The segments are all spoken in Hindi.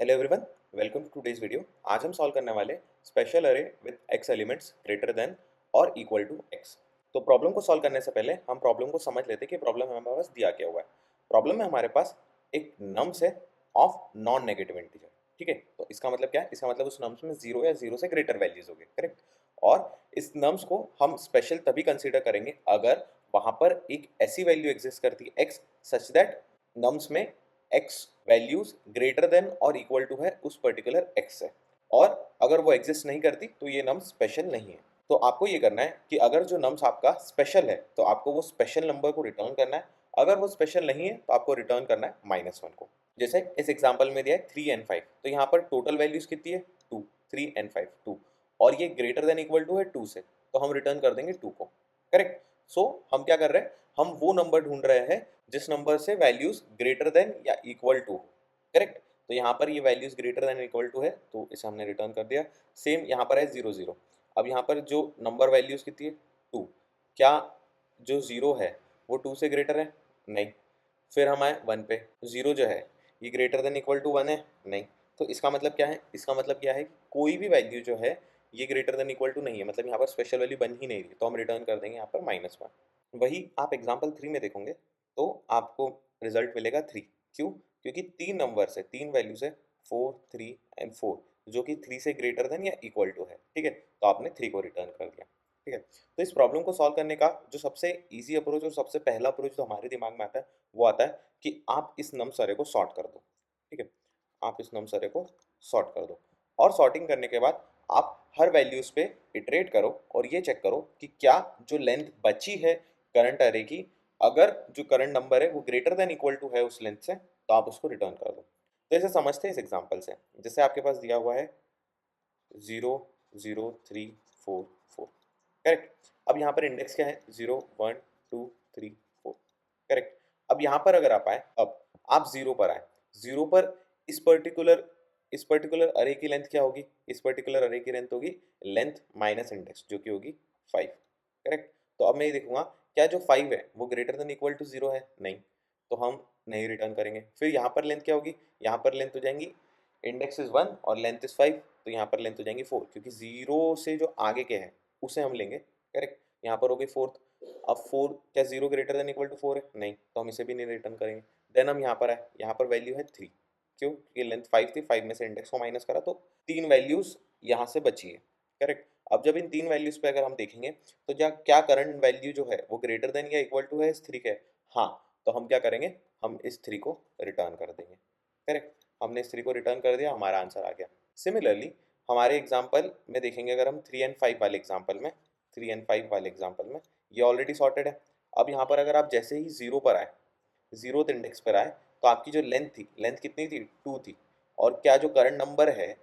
Hello everyone, welcome to today's video. आज हम सॉल्व करने वाले special array with x elements greater than और इक्वल टू एक्स। तो प्रॉब्लम को सॉल्व करने से पहले हम प्रॉब्लम को समझ लेते हैं कि प्रॉब्लम में हमारे पास दिया क्या हुआ है। प्रॉब्लम में हमारे पास एक नम्स है ऑफ नॉन नेगेटिव इंटीजर। ठीक है, तो इसका मतलब क्या है? इसका मतलब उस नम्स में जीरो या जीरो से ग्रेटर वैल्यूज होंगे, करेक्ट। और इस नम्स को हम स्पेशल तभी कंसीडर करेंगे अगर वहां पर एक ऐसी वैल्यू एग्जिस्ट करती है एक्स सच दैट नम्स में x वैल्यूज ग्रेटर देन और इक्वल टू है उस पर्टिकुलर x से। और अगर वो एग्जिस्ट नहीं करती तो ये नम्स स्पेशल नहीं है। तो आपको ये करना है कि अगर जो नम्स आपका स्पेशल है तो आपको वो स्पेशल नंबर को रिटर्न करना है। अगर वो स्पेशल नहीं है तो आपको रिटर्न करना है -1 को। जैसे इस एग्जांपल में दिया है 3 एंड 5, तो यहाँ पर टोटल वैल्यूज कितनी है? 2, 3 एंड 5 2, और ये ग्रेटर देन इक्वल टू है 2 से, तो हम रिटर्न कर देंगे 2 को, करेक्ट। सो हम क्या कर रहे हैं? हम वो नंबर ढूंढ रहे हैं जिस नंबर से वैल्यूज ग्रेटर देन या इक्वल टू, करेक्ट। तो यहाँ पर ये values greater than equal to है तो इसे हमने रिटर्न कर दिया। सेम यहाँ पर है 0 0। अब यहाँ पर जो नंबर वैल्यूज कितनी है? 2। क्या जो 0 है वो 2 से ग्रेटर है? नहीं। फिर हम आए 1 पे। 0 जो है ये ग्रेटर देन इक्वल टू 1 है? नहीं। तो इसका मतलब क्या है? इसका मतलब क्या है कि कोई भी वैल्यू जो है ये ग्रेटर देन इक्वल टू नहीं है, मतलब यहाँ पर स्पेशल वैल्यू बन ही नहीं रही, तो हम रिटर्न कर देंगे यहाँ पर -1। वही आप एग्जाम्पल 3 में देखोगे तो आपको रिजल्ट मिलेगा 3। क्यों? क्योंकि तीन नंबर है, तीन वैल्यूज है, 4 3 एंड 4, जो कि 3 से ग्रेटर देन या इक्वल टू है। ठीक है, तो आपने 3 को रिटर्न कर दिया। ठीक है, तो इस प्रॉब्लम को सॉल्व करने का जो सबसे इजी अप्रोच और सबसे पहला अप्रोच जो हमारे दिमाग में आता है वो आता है कि आप इस नम्स अरे को सॉर्ट कर दो। ठीक है, आप इस नम्स अरे को सॉर्ट कर दो, और सॉर्टिंग करने के बाद आप हर वैल्यूज पे इटरेट करो और ये चेक करो कि क्या जो लेंथ बची है करंट अरे की, अगर जो करंट नंबर है वो ग्रेटर देन इक्वल टू है उस लेंथ से, तो आप उसको रिटर्न कर दो। तो इसे समझते हैं इस एग्जांपल से। जैसे आपके पास दिया हुआ है 0 0 3 4 4, करेक्ट। अब यहाँ पर इंडेक्स क्या है? 0 1 2 3 4, करेक्ट। अब यहाँ पर अगर आप आए, अब आप 0 पर आए, 0 पर इस पर्टिकुलर अरे की लेंथ क्या होगी? इस पर्टिकुलर अरे की लेंथ होगी लेंथ माइनस इंडेक्स, जो कि होगी 5, करेक्ट। तो अब मैं ये देखूंगा क्या जो 5 है वो ग्रेटर देन इक्वल टू 0 है? नहीं, तो हम नहीं रिटर्न करेंगे। फिर यहाँ पर लेंथ क्या होगी? यहाँ पर लेंथ हो जाएंगी, इंडेक्स इज 1 और लेंथ इज 5, तो यहाँ पर लेंथ हो जाएंगी 4, क्योंकि 0 से जो आगे के हैं उसे हम लेंगे, करेक्ट। यहाँ पर हो गई 4th। अब 4 क्या 0 ग्रेटर देन इक्वल टू 4 है? नहीं, तो हम इसे भी नहीं रिटर्न करेंगे। देन हम यहाँ पर आए, यहाँ पर वैल्यू है 3। क्यों? क्योंकि लेंथ 5 थी, 5 में से इंडेक्स को माइनस करा तो 3 वैल्यूज यहाँ से बची है, करेक्ट। अब जब इन 3 वैल्यूज पे अगर हम देखेंगे तो क्या करंट वैल्यू जो है वो ग्रेटर देन या इक्वल टू है इस 3 के? हाँ, तो हम क्या करेंगे? हम इस 3 को रिटर्न कर देंगे, करेक्ट। हमने इस 3 को रिटर्न कर दिया, हमारा आंसर आ गया। सिमिलरली हमारे एग्जाम्पल में देखेंगे, अगर हम 3 एंड 5 वाले एग्जाम्पल में, 3 एंड 5 वाले एग्जाम्पल में ये ऑलरेडी सॉर्टेड है। अब यहाँ पर अगर आप जैसे ही 0 पर आए, 0th इंडेक्स पर आए, तो आपकी जो लेंथ थी, लेंथ कितनी थी? 2 थी। और क्या जो करंट नंबर है,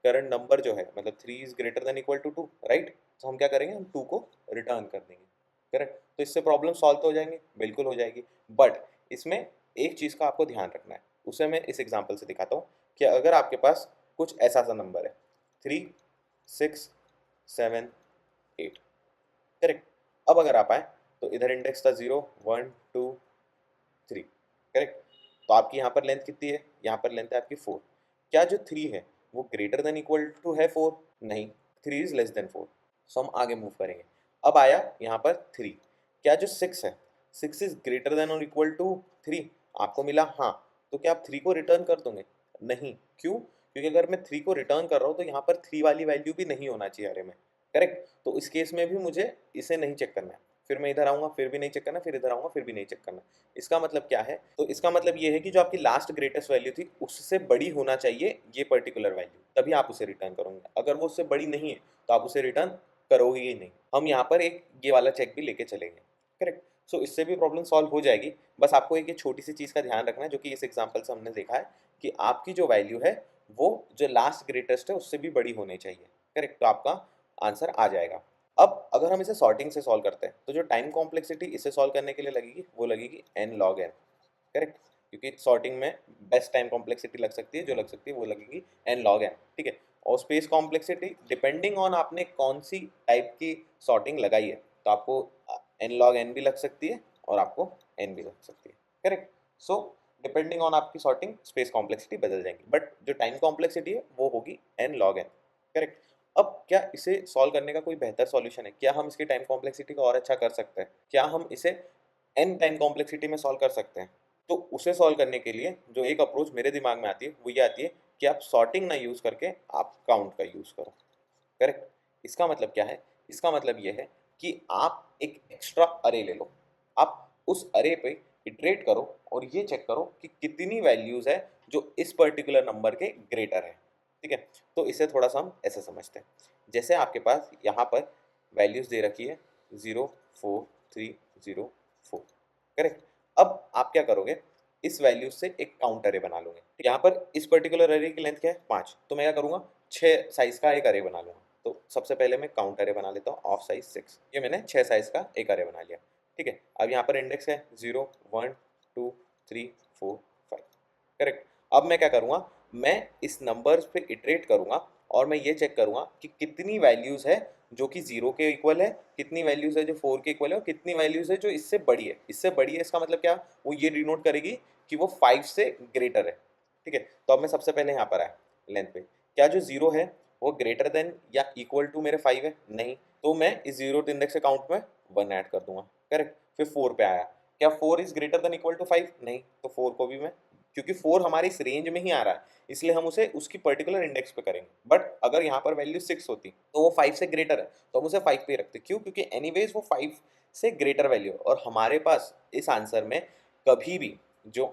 करंट नंबर जो है मतलब 3 is greater than equal to 2, right. तो हम क्या करेंगे? हम 2 को रिटर्न कर देंगे, करेक्ट। तो इससे प्रॉब्लम सॉल्व तो हो जाएंगे, बिल्कुल हो जाएगी। बट इसमें एक चीज़ का आपको ध्यान रखना है, उसे मैं इस एग्जाम्पल से दिखाता हूँ कि अगर आपके पास कुछ ऐसा सा नंबर है 3 6 7 8, करेक्ट। अब अगर आप आए तो इधर इंडेक्स था 0 1 2 3, करेक्ट। तो आपकी यहाँ पर लेंथ कितनी है? यहाँ पर लेंथ है आपकी 4। क्या जो 3 है वो ग्रेटर देन इक्वल टू है 4? नहीं, 3 इज लेस देन 4। सो हम आगे मूव करेंगे। अब आया यहाँ पर 3। क्या जो 6 है, 6 इज ग्रेटर देन और इक्वल टू 3? आपको मिला हाँ। तो क्या आप 3 को रिटर्न कर दोगे? नहीं। क्यों? क्योंकि अगर मैं 3 को रिटर्न कर रहा हूँ तो यहाँ पर 3 वाली वैल्यू भी नहीं होना चाहिए अरे में, करेक्ट। तो इस केस में भी मुझे इसे नहीं चेक करना है। फिर मैं इधर आऊँगा, फिर भी नहीं चेक करना, फिर इधर आऊँगा, फिर भी नहीं चेक करना। इसका मतलब क्या है? तो इसका मतलब ये है कि जो आपकी लास्ट ग्रेटेस्ट वैल्यू थी उससे बड़ी होना चाहिए ये पर्टिकुलर वैल्यू, तभी आप उसे रिटर्न करोगे। अगर वो उससे बड़ी नहीं है तो आप उसे रिटर्न करोगे ही नहीं। हम यहाँ पर एक ये वाला चेक भी लेके चलेंगे, करेक्ट। सो इससे भी प्रॉब्लम सॉल्व हो जाएगी। बस आपको एक ये छोटी सी चीज़ का ध्यान रखना है, जो कि इस एग्जाम्पल से हमने देखा है कि आपकी जो वैल्यू है वो जो लास्ट ग्रेटेस्ट है उससे भी बड़ी होनी चाहिए, करेक्ट। तो आपका आंसर आ जाएगा। अब अगर हम इसे सॉर्टिंग से सॉल्व करते हैं तो जो टाइम कॉम्प्लेक्सिटी इसे सॉल्व करने के लिए लगेगी वो लगेगी n log n, करेक्ट। क्योंकि सॉर्टिंग में बेस्ट टाइम कॉम्प्लेक्सिटी लग सकती है, जो लग सकती है वो लगेगी n log n, ठीक है। और स्पेस कॉम्प्लेक्सिटी डिपेंडिंग ऑन आपने कौन सी टाइप की सॉर्टिंग लगाई है, तो आपको n log n भी लग सकती है और आपको n भी लग सकती है, करेक्ट। सो डिपेंडिंग ऑन आपकी सॉर्टिंग स्पेस कॉम्प्लेक्सिटी बदल जाएंगी, बट जो टाइम कॉम्प्लेक्सिटी है वो होगी n log n। करेक्ट। अब क्या इसे सॉल्व करने का कोई बेहतर सॉल्यूशन है? क्या हम इसकी टाइम कॉम्प्लेक्सिटी को और अच्छा कर सकते हैं? क्या हम इसे n टाइम कॉम्प्लेक्सिटी में सॉल्व कर सकते हैं? तो उसे सॉल्व करने के लिए जो एक अप्रोच मेरे दिमाग में आती है वो ये आती है कि आप सॉर्टिंग ना यूज़ करके आप काउंट का यूज़ करो। करेक्ट। इसका मतलब क्या है? इसका मतलब ये है कि आप एक एक्स्ट्रा अरे ले लो, आप उस अरे पे इटरेट करो और ये चेक करो कि कितनी वैल्यूज़ है जो इस पर्टिकुलर नंबर के ग्रेटर है। ठीक है। तो इसे थोड़ा सा हम ऐसे समझते हैं, जैसे आपके पास यहाँ पर वैल्यूज़ दे रखी है 0 4 3 0 4। करेक्ट। अब आप क्या करोगे, इस वैल्यूज से एक काउंट अरे बना लोगे। यहाँ पर इस पर्टिकुलर अरे की लेंथ क्या है 5, तो मैं क्या करूँगा 6 साइज का एक अरे बना लूँगा। तो सबसे पहले मैं काउंट अरे बना लेता हूँ ऑफ साइज 6, ये मैंने 6 साइज का एक अरे बना लिया। ठीक है। अब यहाँ पर इंडेक्स है 0 1 2 3 4 5। करेक्ट। अब मैं क्या करूँगा, मैं इस नंबर्स पे इटरेट करूँगा और मैं ये चेक करूँगा कि कितनी वैल्यूज़ है जो कि 0 के इक्वल है, कितनी वैल्यूज़ है जो 4 के इक्वल है और कितनी वैल्यूज़ है जो इससे बड़ी है। इससे बड़ी है इसका मतलब क्या, वो ये डिनोट करेगी कि वो 5 से ग्रेटर है। ठीक है। तो अब मैं सबसे पहले यहाँ पर आया लेंथ पे, क्या जो 0 है वो ग्रेटर देन या इक्वल टू मेरे 5 है? नहीं। तो मैं इस 0 इंडेक्स अकाउंट में 1 ऐड कर दूंगा। करेक्ट। फिर 4 पे आया, क्या 4 is greater than equal to 5? नहीं। तो 4 को भी मैं, क्योंकि 4 हमारी इस रेंज में ही आ रहा है इसलिए हम उसे उसकी पर्टिकुलर इंडेक्स पे करेंगे। बट अगर यहाँ पर वैल्यू 6 होती तो वो 5 से ग्रेटर है तो हम उसे 5 पे ही रखते। क्यों? क्योंकि एनीवेज वो 5 से ग्रेटर वैल्यू है और हमारे पास इस आंसर में कभी भी जो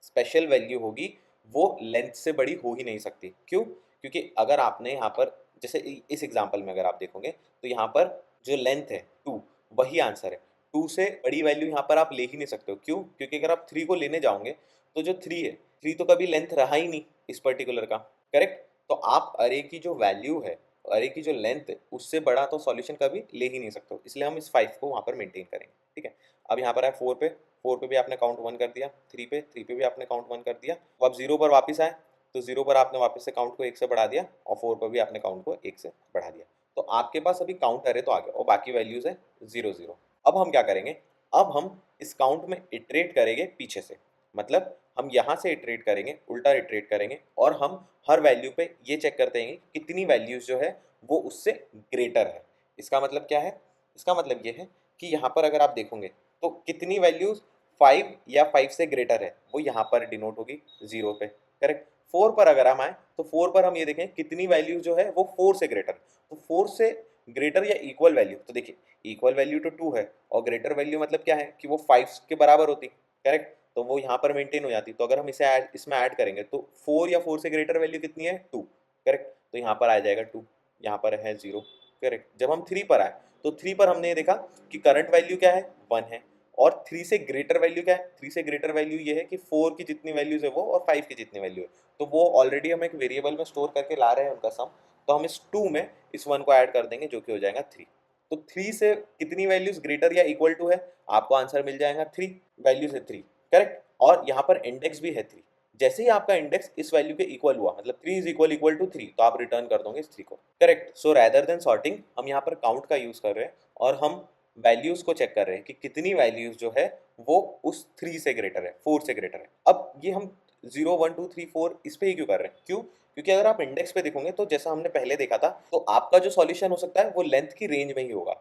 स्पेशल वैल्यू होगी वो लेंथ से बड़ी हो ही नहीं सकती। क्यों? क्योंकि अगर आपने यहाँ पर जैसे इस एग्जांपल में अगर आप देखोगे तो यहाँ पर जो लेंथ है 2 वही आंसर है। 2 से बड़ी वैल्यू यहाँ पर आप ले ही नहीं सकते हो। क्यों? क्योंकि अगर आप 3 को लेने जाओगे तो जो 3 है, 3 तो कभी लेंथ रहा ही नहीं इस पर्टिकुलर का। करेक्ट। तो आप अरे की जो वैल्यू है, अरे की जो लेंथ है, उससे बड़ा तो सॉल्यूशन कभी ले ही नहीं सकते हो। इसलिए हम इस 5 को वहाँ पर मेंटेन करेंगे। ठीक है। अब यहाँ पर है 4 पे, 4 पे भी आपने काउंट 1 कर दिया, 3 पे भी आपने काउंट 1 कर दिया। अब आप 0 पर वापस आए तो 0 पर आपने वापस से काउंट को 1 से बढ़ा दिया और 4 पर भी आपने काउंट को 1 से बढ़ा दिया। तो आपके पास अभी काउंट अरे तो आ गया और बाकी वैल्यूज है 0 0। अब हम क्या करेंगे, अब हम इस काउंट में इटरेट करेंगे पीछे से। मतलब हम यहाँ से इटरेट करेंगे, उल्टा इटरेट करेंगे और हम हर वैल्यू पे ये चेक करते हैं कि कितनी वैल्यूज जो है वो उससे ग्रेटर है। इसका मतलब क्या है? इसका मतलब ये है कि यहाँ पर अगर आप देखोगे तो कितनी वैल्यूज 5 या 5 से ग्रेटर है वो यहाँ पर डिनोट होगी 0 पे। करेक्ट। 4 पर अगर हम आए तो 4 पर हम ये देखें कितनी वैल्यू जो है वो 4 से ग्रेटर। तो 4 से ग्रेटर या इक्वल वैल्यू, तो देखिए इक्वल वैल्यू तो 2 है और ग्रेटर वैल्यू मतलब क्या है कि वो 5 के बराबर होती। करेक्ट। तो वो यहाँ पर मेंटेन हो जाती। तो अगर हम इसे इसमें ऐड करेंगे तो 4 या 4 से ग्रेटर वैल्यू कितनी है 2। करेक्ट। तो यहाँ पर आ जाएगा 2, यहाँ पर है 0। करेक्ट। जब हम 3 पर आए तो 3 पर हमने ये देखा कि करंट वैल्यू क्या है 1 है और 3 से ग्रेटर वैल्यू क्या है, 3 से ग्रेटर वैल्यू ये है कि 4 की जितनी वैल्यूज है वो और 5 की जितनी वैल्यू है। तो वो ऑलरेडी हम एक वेरिएबल में स्टोर करके ला रहे हैं उनका सम। तो हम इस 2 में इस 1 को ऐड कर देंगे जो कि हो जाएगा 3। तो 3 से कितनी वैल्यूज ग्रेटर या इक्वल टू है, आपको आंसर मिल जाएगा 3, वैल्यूज है 3। करेक्ट। और यहाँ पर इंडेक्स भी है 3। जैसे ही आपका इंडेक्स इस वैल्यू के इक्वल हुआ मतलब 3 इज इक्वल टू 3 तो आप रिटर्न कर दोगे इस 3 को। करेक्ट। सो रैदर देन सॉर्टिंग हम यहाँ पर काउंट का यूज कर रहे हैं और हम वैल्यूज को चेक कर रहे हैं कि कितनी वैल्यूज जो है वो उस 3 से ग्रेटर है, 4 से ग्रेटर है। अब ये हम 0 1 2 3 4 इस पे ही क्यों कर रहे हैं? क्यों? क्योंकि अगर आप इंडेक्स पे देखोगे तो जैसा हमने पहले देखा था तो आपका जो सॉल्यूशन हो सकता है वो लेंथ की रेंज में ही होगा।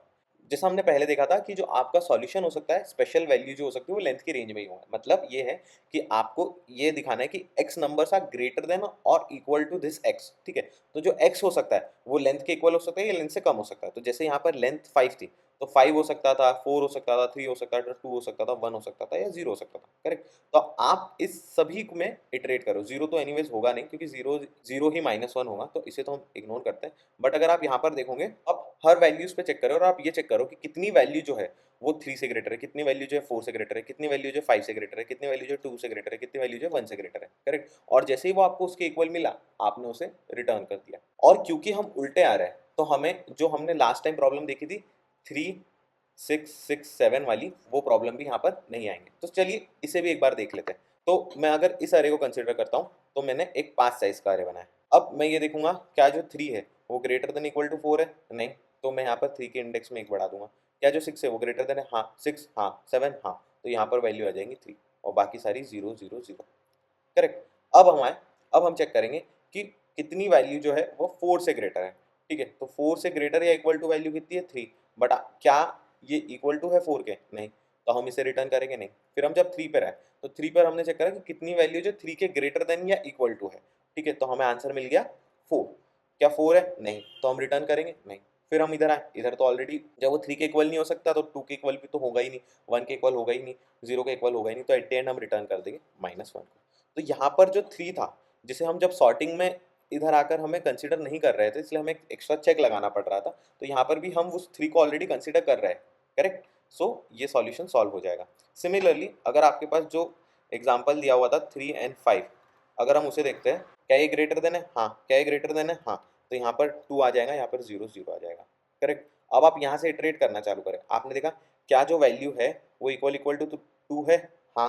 जैसा हमने पहले देखा था कि जो आपका सॉल्यूशन हो सकता है स्पेशल वैल्यू जो हो सकती है वो लेंथ की रेंज में ही होगा। मतलब ये है कि आपको ये दिखाना है कि x numbers are greater than और इक्वल टू दिस x। ठीक है। तो जो x हो सकता है वो लेंथ के इक्वल हो सकता है या लेंथ से कम हो सकता है। तो जैसे यहाँ पर लेंथ 5 थी तो 5 हो सकता था, 4 हो सकता था, 3 हो सकता था, 2 हो सकता था, 1 हो सकता था या 0 हो सकता था। करेक्ट। तो आप इस सभी में इटरेट करो। 0 तो एनीवेज होगा नहीं क्योंकि 0 0 ही -1 होगा तो इसे तो हम इग्नोर करते हैं। बट अगर आप यहाँ पर देखोगे अब हर वैल्यूज पे चेक करो और आप ये चेक करो कि कितनी वैल्यू जो है वो 3 से ग्रेटर है, कितनी वैल्यू जो है 4 से ग्रेटर है, कितनी वैल्यू जो है 5 से ग्रेटर है, कितनी वैल्यू जो है 2 से ग्रेटर है, कितनी वैल्यू जो है 1 से ग्रेटर है। करेक्ट। और जैसे ही वो आपको उसके इक्वल मिला आपने उसे रिटर्न कर दिया। और क्योंकि हम उल्टे आ रहे हैं तो हमें जो हमने लास्ट टाइम प्रॉब्लम देखी थी 3 6 6 7 वाली वो प्रॉब्लम भी यहाँ पर नहीं आएंगे। तो चलिए इसे भी एक बार देख लेते हैं। तो मैं अगर इस अरे को कंसिडर करता हूँ तो मैंने एक 5 साइज का अरे बनाया। अब मैं ये देखूंगा क्या जो 3 है वो ग्रेटर देन इक्वल टू 4 है? नहीं। तो मैं यहाँ पर 3 के इंडेक्स में 1 बढ़ा दूंगा। क्या जो 6 है वो ग्रेटर देन है? हाँ। 6 हाँ। 7 हाँ। तो यहाँ पर वैल्यू आ जाएंगी 3 और बाकी सारी 0 0 0। करेक्ट। अब हम चेक करेंगे कि कितनी वैल्यू जो है वो 4 से ग्रेटर है, ठीक है। तो 4 से ग्रेटर या इक्वल टू वैल्यू कितनी है 3, बट क्या ये इक्वल टू है 4 के? नहीं, तो हम इसे रिटर्न करेंगे नहीं। फिर हम जब 3 पर आए तो 3 पर हमने चेक करा कि कितनी वैल्यू जो 3 के ग्रेटर देन या इक्वल टू है, ठीक है। तो हमें आंसर मिल गया 4। क्या 4 है? नहीं, तो हम रिटर्न करेंगे नहीं। फिर हम इधर आए, इधर तो ऑलरेडी जब वो 3 के इक्वल नहीं हो सकता तो 2 के इक्वल भी तो होगा ही नहीं, 1 के इक्वल होगा ही नहीं, 0 के इक्वल होगा ही नहीं, तो एट द एंड हम रिटर्न कर देंगे -1 को। तो यहाँ पर जो 3 था, जिसे हम जब सॉर्टिंग में इधर आकर हमें कंसीडर नहीं कर रहे थे, इसलिए हमें एक्स्ट्रा चेक लगाना पड़ रहा था, तो यहाँ पर भी हम उस 3 को ऑलरेडी कंसीडर कर रहे हैं, करेक्ट। सो ये सॉल्यूशन सॉल्व हो जाएगा। सिमिलरली अगर आपके पास जो एग्जाम्पल दिया हुआ था 3 एंड 5, अगर हम उसे देखते हैं, क्या ये ग्रेटर देन है? हाँ। क्या ये ग्रेटर देन है? हाँ। तो यहाँ पर 2 आ जाएगा, यहाँ पर 0 0 आ जाएगा, करेक्ट। अब आप यहाँ से इटरेट करना चालू करें, आपने देखा क्या जो वैल्यू है वो इक्वल इक्वल टू 2 है? हाँ।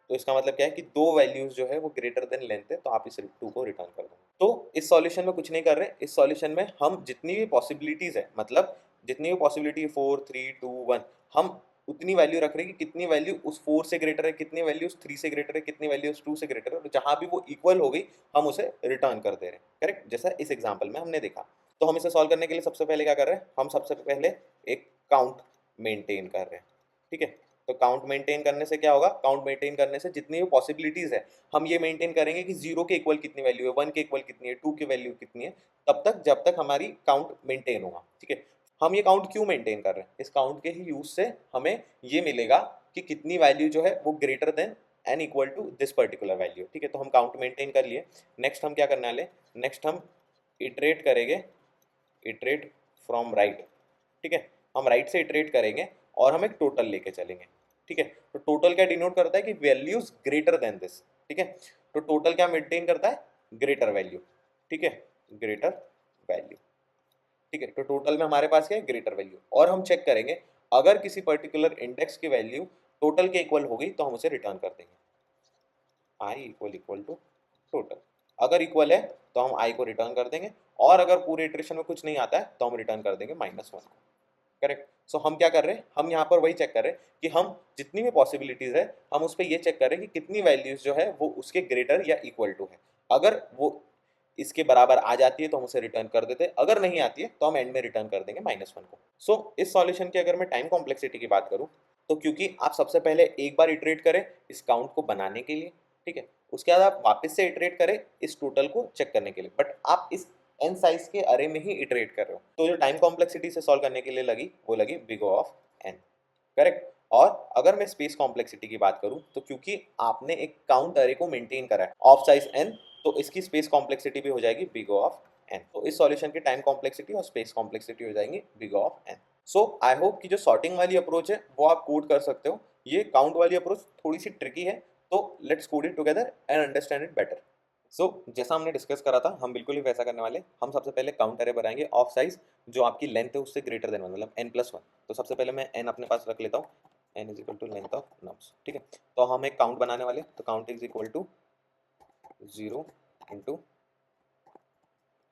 तो इसका मतलब क्या है कि दो वैल्यूज जो है वो ग्रेटर देन लेंथ है, तो आप इस 2 को रिटर्न कर दो। तो इस सॉल्यूशन में कुछ नहीं कर रहे, इस सॉल्यूशन में हम जितनी भी पॉसिबिलिटीज है, मतलब जितनी भी पॉसिबिलिटी 4 3 2 1, हम उतनी वैल्यू रख रहे हैं कि कितनी वैल्यू उस 4 से ग्रेटर है, कितनी वैल्यू उस 3 से ग्रेटर है, कितनी वैल्यू उस 2 से ग्रेटर है, और जहां भी वो इक्वल हो गई हम उसे रिटर्न कर दे रहे हैं, करेक्ट, जैसा इस एग्जांपल में हमने देखा। तो हम इसे सॉल्व करने के लिए सबसे पहले क्या कर रहे हैं, हम सबसे पहले एक काउंट मेंटेन कर रहे हैं, ठीक है। तो काउंट मेंटेन करने से क्या होगा, काउंट मेंटेन करने से जितनी भी पॉसिबिलिटीज है हम ये मेंटेन करेंगे कि 0 के इक्वल कितनी वैल्यू है, 1 के इक्वल कितनी है, 2 की वैल्यू कितनी है, तब तक जब तक हमारी काउंट मेंटेन होगा, ठीक है। हम ये काउंट क्यों मेंटेन कर रहे हैं, इस काउंट के ही यूज से हमें ये मिलेगा कि कितनी वैल्यू जो है वो greater than and equal to this particular value, ठीक है। तो हम काउंट मेंटेन कर लिए। नेक्स्ट हम क्या करने वाले, नेक्स्ट हम इटरेट करेंगे, इटरेट फ्रॉम राइट, ठीक है। हम राइट से इटरेट करेंगे और हम एक टोटल लेके चलेंगे, ठीक है। तो टोटल क्या डिनोट करता है कि वैल्यूज ग्रेटर देन दिस, ठीक है। तो टोटल क्या मेंटेन करता है, ग्रेटर वैल्यू, ठीक है, ग्रेटर वैल्यू, ठीक है। तो टोटल में हमारे पास क्या है, ग्रेटर वैल्यू, और हम चेक करेंगे अगर किसी पर्टिकुलर इंडेक्स की वैल्यू टोटल के इक्वल हो गई तो हम उसे रिटर्न कर देंगे, आई इक्वल टू टोटल। अगर इक्वल है तो हम आई को रिटर्न कर देंगे, और अगर पूरे इटरेशन में कुछ नहीं आता है तो हम रिटर्न कर देंगे -1 को, करेक्ट। सो हम क्या कर रहे हैं, हम यहाँ पर वही चेक कर रहे हैं कि हम जितनी भी पॉसिबिलिटीज है हम उस पर ये चेक कर रहे हैं कि कितनी वैल्यूज जो है वो उसके ग्रेटर या इक्वल टू है। अगर वो इसके बराबर आ जाती है तो हम उसे रिटर्न कर देते हैं, अगर नहीं आती है तो हम एंड में रिटर्न कर देंगे -1 को। सो इस सॉल्यूशन की अगर मैं टाइम कॉम्प्लेक्सिटी की बात करूँ, तो क्योंकि आप सबसे पहले एक बार इटरेट करें इस काउंट को बनाने के लिए, ठीक है, उसके बाद आप वापस से इटरेट करें इस टोटल को चेक करने के लिए, बट आप इस एन साइज के अरे में ही इटरेट कर रहे हो, तो जो टाइम कॉम्प्लेक्सिटी से सॉल्व करने के लिए लगी वो लगी big O of n, correct. और अगर मैं स्पेस कॉम्प्लेक्सिटी की बात करूं तो क्योंकि आपने एक काउंट अरे को मेंटेन करा है ऑफ साइज एन, तो इसकी स्पेस कॉम्प्लेक्सिटी भी हो जाएगी बिग O ऑफ एन। तो इस सॉल्यूशन की टाइम कॉम्प्लेक्सिटी और स्पेस कॉम्प्लेक्सिटी हो जाएंगी big O of n. So I hope कि जो सॉर्टिंग वाली अप्रोच है वो आप कोड कर सकते हो, ये काउंट वाली अप्रोच थोड़ी सी ट्रिकी है, तो let's code it together and understand it better. जैसा हमने डिस्कस करा था हम बिल्कुल ही वैसा करने वाले, हम सबसे पहले काउंट अरे बनाएंगे ऑफ साइज जो आपकी लेंथ है उससे ग्रेटर देन 1, मतलब n+1। तो सबसे पहले मैं n अपने पास रख लेता हूँ, n is equal to length of nums, ठीक है। तो हम एक काउंट बनाने वाले, तो count is equal to 0 into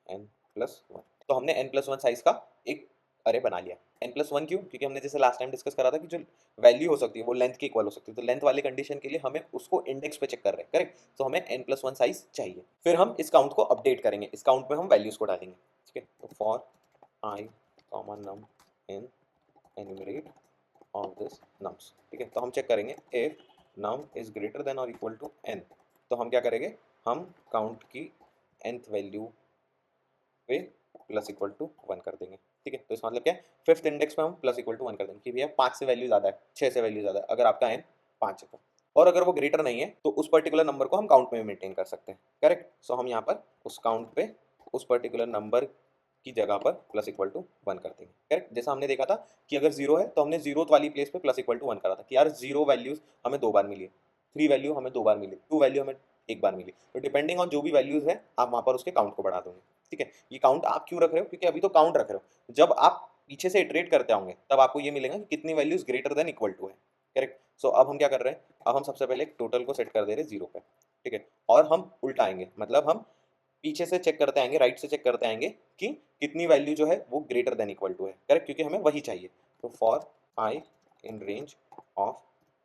n+1। तो हमने n+1 साइज का एक अरे बना लिया। n+1 क्यों, क्योंकि हमने जैसे लास्ट टाइम डिस्कस करा था कि जो वैल्यू हो सकती है वो लेंथ के इक्वल हो सकती है, तो लेंथ वाली कंडीशन के लिए हमें उसको इंडेक्स पे चेक कर रहे हैं, करेक्ट। तो हमें n+1 साइज चाहिए। फिर हम इस काउंट को अपडेट करेंगे, इस काउंट में हम वैल्यूज को डालेंगे, ठीक है। तो for i comma num in enumerate of this nums, ठीक है। तो हम चेक करेंगे if num is greater than और इक्वल टू n, तो हम क्या करेंगे, हम काउंट की nth वैल्यू पे प्लस इक्वल टू 1 कर देंगे, ठीक है। तो इसका मतलब क्या है, फिफ्थ इंडेक्स पे हम प्लस इक्वल टू 1 कर देंगे कि भैया 5 से वैल्यू ज़्यादा है, 6 से वैल्यू ज़्यादा है, अगर आपका n 5 है तो। और अगर वो ग्रेटर नहीं है तो उस पर्टिकुलर नंबर को हम काउंट में मेंटेन कर सकते हैं, करेक्ट। सो हम यहाँ पर उस काउंट पे उस पर्टिकुलर नंबर की जगह पर प्लस इक्वल टू 1 कर देंगे, करेक्ट। जैसा हमने देखा था कि अगर 0 है तो हमने 0th वाली प्लेस पे प्लस इक्वल टू 1 करा था कि यार 0 वैल्यूज हमें 2 बार मिली है, 3 वैल्यू हमें 2 बार मिली, 2 वैल्यू हमें 1 बार मिली, तो डिपेंडिंग ऑन जो भी वैल्यूज है आप वहाँ पर उसके काउंट को बढ़ा दोगे, ठीक है। ये काउंट आप क्यों रख रहे हो, क्योंकि अभी तो काउंट रख रहे हो, जब आप पीछे से इटरेट करते होंगे तब आपको ये मिलेगा कि कितनी values greater than equal to है, करेक्ट। सो अब हम क्या कर रहे हैं, अब हम सबसे पहले एक टोटल को सेट कर दे रहे हैं 0 पे, ठीक है। और हम उल्टा आएंगे, मतलब हम पीछे से चेक करते आएंगे, राइट से चेक करते आएंगे कि कितनी वैल्यू जो है वो ग्रेटर देन इक्वल टू है, करेक्ट, क्योंकि हमें वही चाहिए। तो for I in range of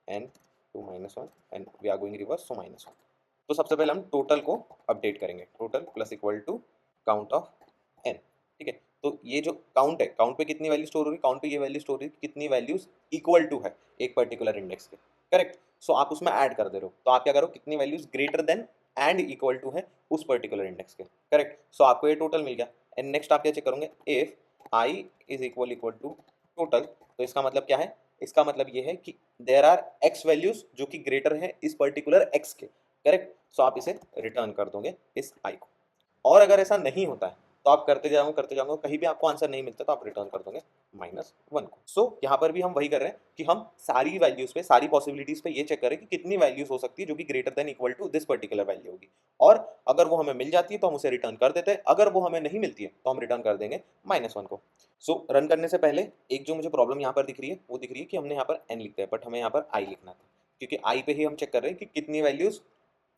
n to -1 and we are going reverse, so -1। तो सबसे पहले हम टोटल को अपडेट करेंगे, total plus equal to count of n, ठीक है। तो ये जो काउंट है, काउंट पे कितनी वैल्यू स्टोर हो रही, काउंट पे ये वैल्यू स्टोर हो रही कितनी वैल्यूज इक्वल टू है एक पर्टिकुलर इंडेक्स के, करेक्ट। सो आप उसमें ऐड कर दे रहे हो, तो आप क्या करो, कितनी values greater than and equal to है उस पर्टिकुलर इंडेक्स के, करेक्ट। सो आपको ये टोटल मिल गया एंड नेक्स्ट आप क्या चेक करोगे, if i is equal to total, तो इसका मतलब क्या है, इसका मतलब ये है कि देयर आर एक्स वैल्यूज जो कि ग्रेटर है इस पर्टिकुलर एक्स के, करेक्ट। सो आप इसे रिटर्न कर दोगे इस आई को। और अगर ऐसा नहीं होता है तो आप करते जाओगे, कहीं भी आपको आंसर नहीं मिलता तो आप रिटर्न कर दोगे -1 को। सो यहाँ पर भी हम वही कर रहे हैं कि हम सारी वैल्यूज पे, सारी पॉसिबिलिटीज पे ये चेक करें कि कितनी वैल्यूज हो सकती है जो कि greater than equal to this particular value होगी, और अगर वो हमें मिल जाती है तो हम उसे रिटर्न कर देते हैं, अगर वो हमें नहीं मिलती है तो हम रिटर्न कर देंगे -1 को। सो रन करने से पहले एक जो मुझे प्रॉब्लम यहाँ पर दिख रही है, वो दिख रही है कि हमने यहाँ पर n लिखा है बट हमें यहाँ पर i लिखना था, क्योंकि i पे ही हम चेक कर रहे हैं कि कितनी वैल्यूज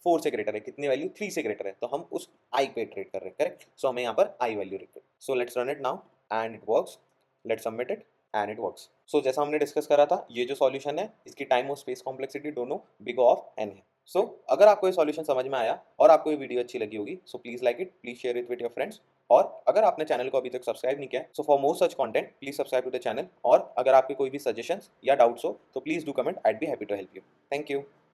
4 से ग्रेटर है, कितनी वैल्यू 3 से ग्रेटर है, तो हम उस i पे ट्रेड कर रहे हैं, करेक्ट। सो हमें यहाँ पर i value required. So let's run it now and it works, let's submit it and it works. So जैसा हमने डिस्कस करा था, ये जो सॉल्यूशन है इसकी टाइम और स्पेस कॉम्प्लेक्सिटी दोनों बिग ऑफ n है। सो अगर आपको ये सॉल्यूशन समझ में आया और आपको ये वीडियो अच्छी लगी होगी, so please like it, please share it with your friends, और अगर आपने चैनल को अभी तक सब्सक्राइब नहीं किया, so for more such content please subscribe to the channel, और अगर आपके कोई भी सजेशंस या डाउट्स हो तो please do comment, I will be happy to help you. Thank you.